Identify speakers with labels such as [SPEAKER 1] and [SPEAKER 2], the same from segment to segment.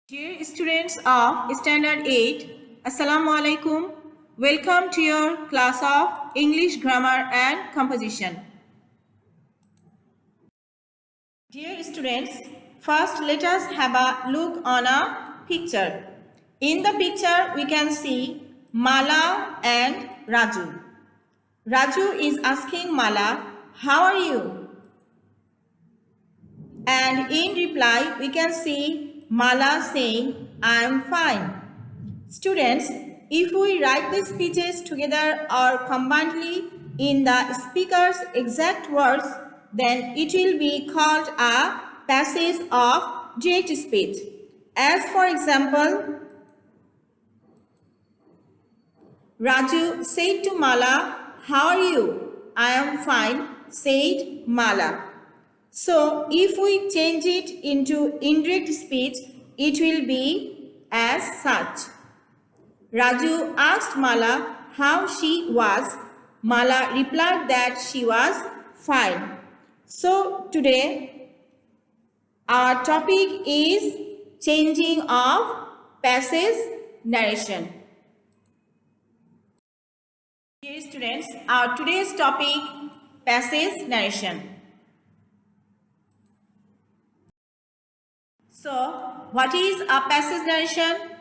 [SPEAKER 1] Dear students of Standard 8, Assalamu alaikum. Welcome to your class of English Grammar and Composition. Dear students, first let us have a look on a picture. In the picture, we can see Mala and Raju. Raju is asking Mala, "How are you?" And in reply, we can see Mala saying, "I am fine." Students, if we write the speeches together or combinedly in the speaker's exact words, then it will be called a passage of direct speech. As for example, Raju said to Mala, "How are you?" "I am fine," said Mala. So, if we change it into indirect speech, it will be as such. Raju asked Mala how she was. Mala replied that she was fine. So, today our topic is changing of passage narration. Dear students, our today's topic passage narration. So, what is a passage narration?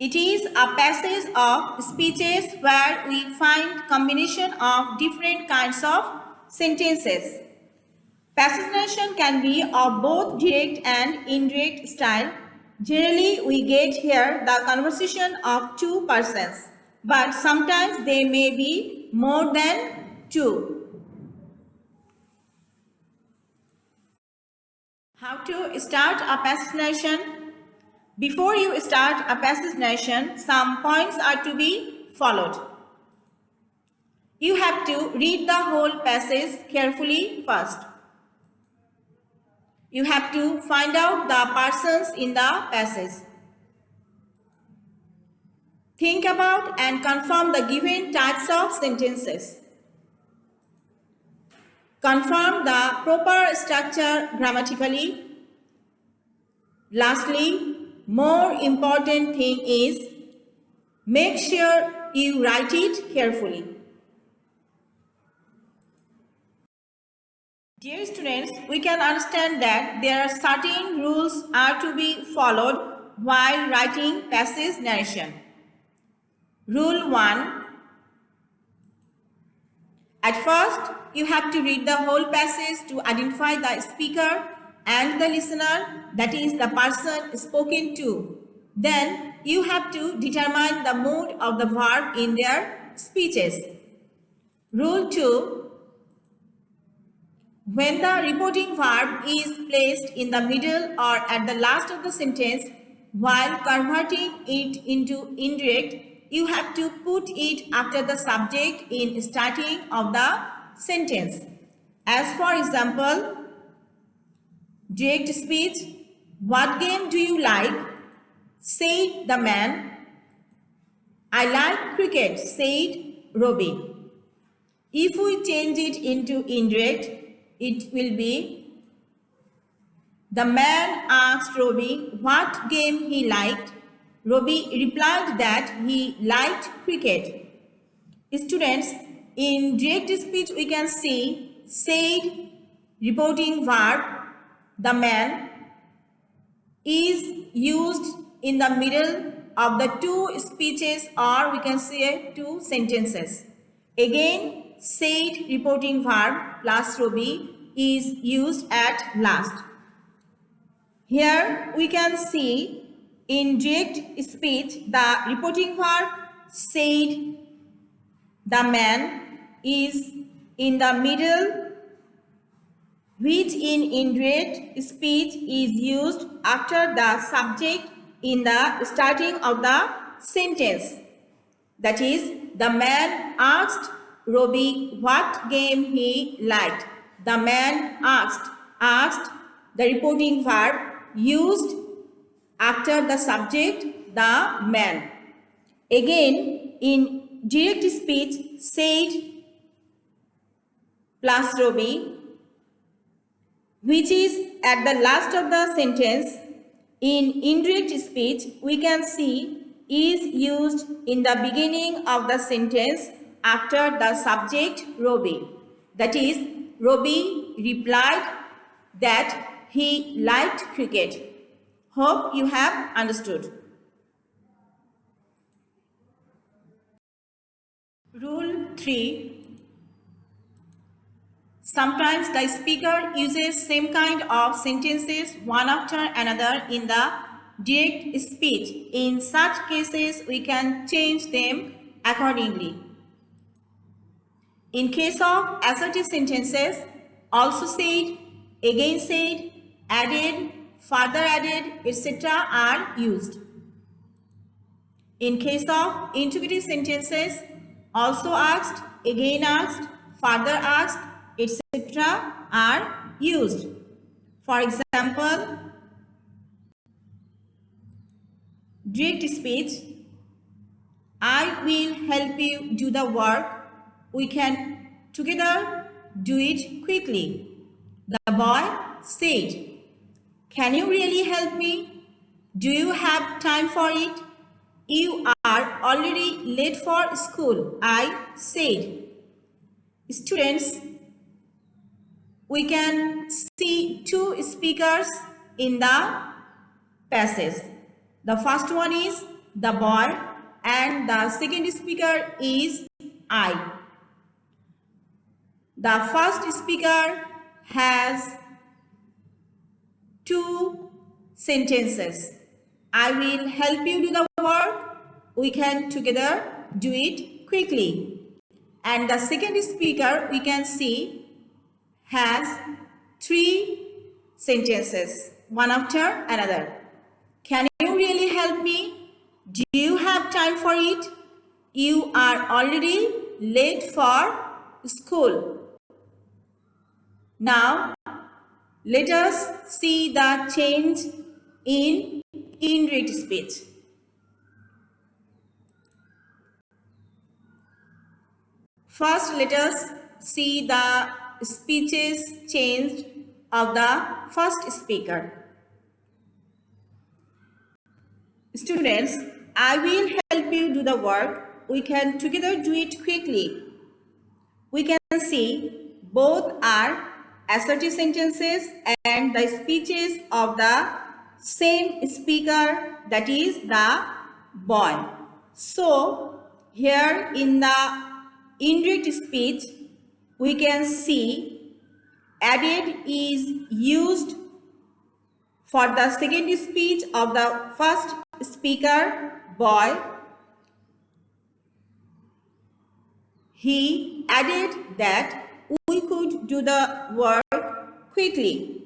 [SPEAKER 1] It is a passage of speeches where we find combination of different kinds of sentences. Passage narration can be of both direct and indirect style. Generally, we get here the conversation of two persons, but sometimes there may be more than two. How to start a passage narration? Before you start a passage narration, some points are to be followed. You have to read the whole passage carefully first. You have to find out the persons in the passage. Think about and confirm the given types of sentences. Confirm the proper structure grammatically. Lastly, more important thing is make sure you write it carefully. Dear students, we can understand that there are certain rules are to be followed while writing passage narration. Rule 1. At first, you have to read the whole passage to identify the speaker and the listener, that is the person spoken to. Then, you have to determine the mood of the verb in their speeches. Rule 2. When the reporting verb is placed in the middle or at the last of the sentence, while converting it into indirect, you have to put it after the subject in starting of the sentence. As for example, direct speech, "What game do you like?" said the man. "I like cricket," said Robbie. If we change it into indirect, it will be, the man asked Robbie what game he liked. Robbie replied that he liked cricket. Students, in direct speech we can see said reporting verb, the man, is used in the middle of the two speeches, or we can say two sentences. Again, said reporting verb plus Robbie is used at last. Here we can see in direct speech the reporting verb said, the man, is in the middle, which in indirect speech is used after the subject in the starting of the sentence. That is, the man asked Robbie what game he liked. The man asked, the reporting verb used after the subject, the man. Again, in direct speech, said plus Robbie, which is at the last of the sentence. In indirect speech, we can see is used in the beginning of the sentence after the subject Robbie. That is, Robbie replied that he liked cricket. Hope you have understood. Rule 3. Sometimes the speaker uses same kind of sentences one after another in the direct speech. In such cases, we can change them accordingly. In case of assertive sentences, also said, again said, added, further added, etc. are used. In case of interrogative sentences, also asked, again asked, further asked, etc. are used. For example, direct speech, I will help you do the work. We can together do it quickly. The boy said, can you really help me? Do you have time for it? You are already late for school, I said. Students, we can see two speakers in the passage. The first one is the boy and the second speaker is I. The first speaker has two sentences. I will help you do the work. We can together do it quickly. And the second speaker, we can see, has three sentences, one after another. Can you really help me? Do you have time for it? You are already late for school. Now, let us see the change in indirect speech. First, let us see the speeches changed of the first speaker. Students, I will help you do the work. We can together do it quickly. We can see both are assertive sentences and the speeches of the same speaker, that is the boy. So, here in the indirect speech, we can see added is used for the second speech of the first speaker, boy. He added that we could do the work quickly.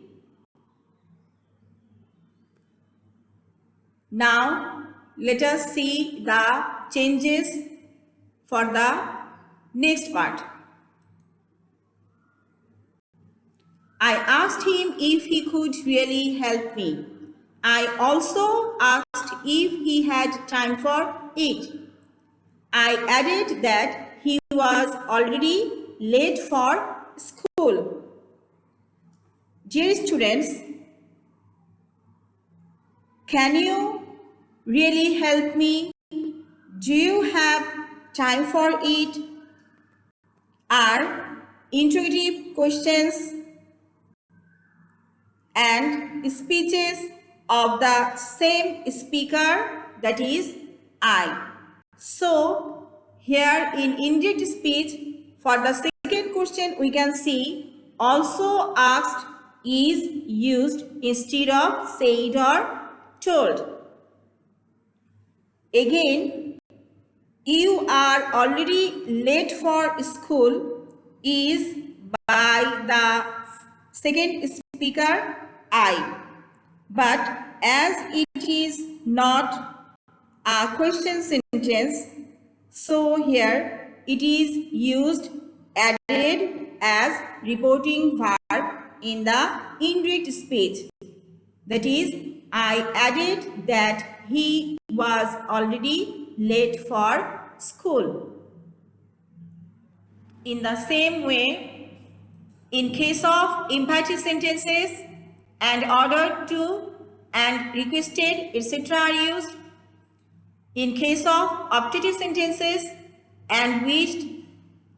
[SPEAKER 1] Now, let us see the changes for the next part. I asked him if he could really help me. I also asked if he had time for it. I added that he was already late for school. Dear students, can you really help me? Do you have time for it? Are interrogative questions and speeches of the same speaker, that is I. So, here in indirect speech, for the second question, we can see also asked is used instead of said or told. Again, you are already late for school is by the second speaker I. But as it is not a question sentence, so here it is used added as reporting verb in the indirect speech. That is, I added that he was already late for school. In the same way, In case of imperative sentences, and ordered to and requested, etc. are used. In case of optative sentences, and wished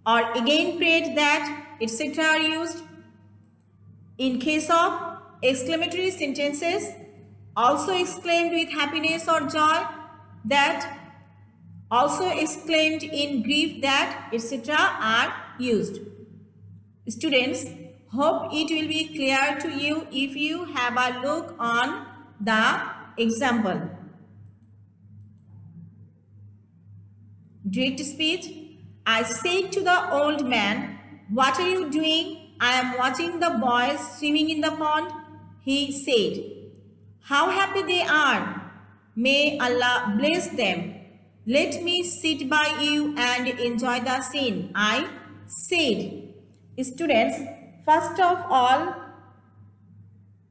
[SPEAKER 1] or again prayed that, etc. are used. In case of exclamatory sentences, also exclaimed with happiness or joy, that, also exclaimed in grief, that, etc. are used. Students, hope it will be clear to you if you have a look on the example. Direct speech. I said to the old man, "What are you doing?" "I am watching the boys swimming in the pond." He said, "How happy they are. May Allah bless them. Let me sit by you and enjoy the scene," I said. Students, first of all,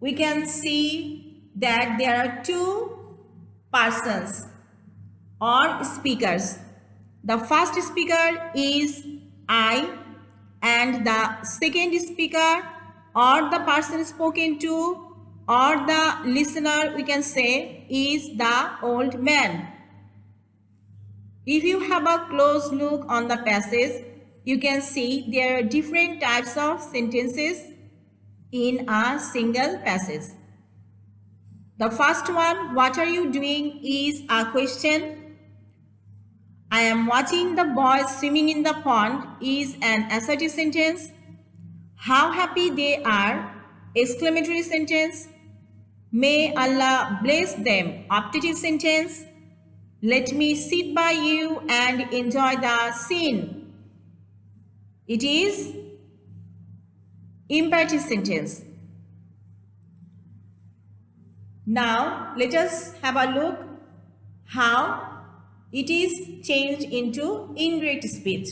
[SPEAKER 1] we can see that there are two persons or speakers. The first speaker is I, and the second speaker or the person spoken to or the listener, we can say, is the old man. If you have a close look on the passage, you can see there are different types of sentences in a single passage. The first one, "What are you doing?" is a question. "I am watching the boys swimming in the pond" is an assertive sentence. "How happy they are," exclamatory sentence. "May Allah bless them," optative sentence. "Let me sit by you and enjoy the scene," it is imperative sentence. Now let us have a look how it is changed into indirect speech.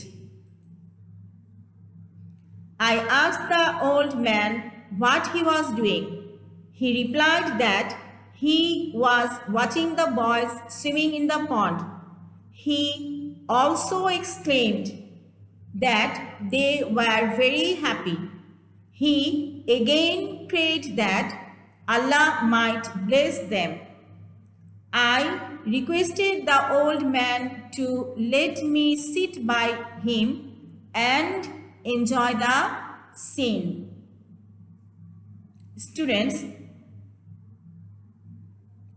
[SPEAKER 1] I asked the old man what he was doing. He replied that he was watching the boys swimming in the pond. He also exclaimed that they were very happy. He again prayed that Allah might bless them. I requested the old man to let me sit by him and enjoy the scene. Students,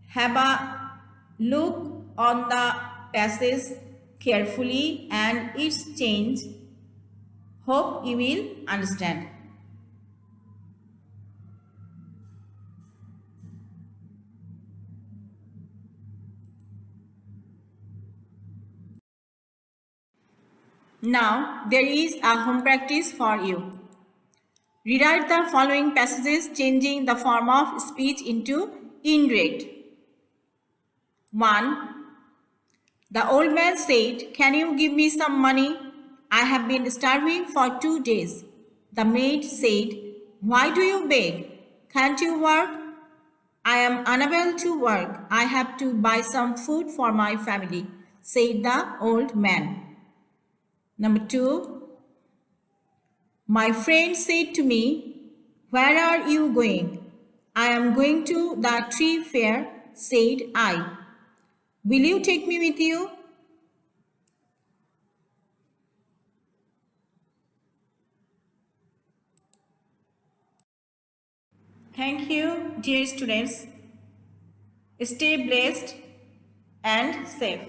[SPEAKER 1] have a look on the passage carefully and its change. Hope you will understand. Now there is a home practice for you. Rewrite the following passages changing the form of speech into indirect. 1. The old man said, "Can you give me some money? I have been starving for 2 days." The maid said, "Why do you beg? Can't you work?" "I am unable to work. I have to buy some food for my family," said the old man. Number 2. My friend said to me, "Where are you going?" "I am going to the tree fair," said I. "Will you take me with you?" Thank you, dear students. Stay blessed and safe.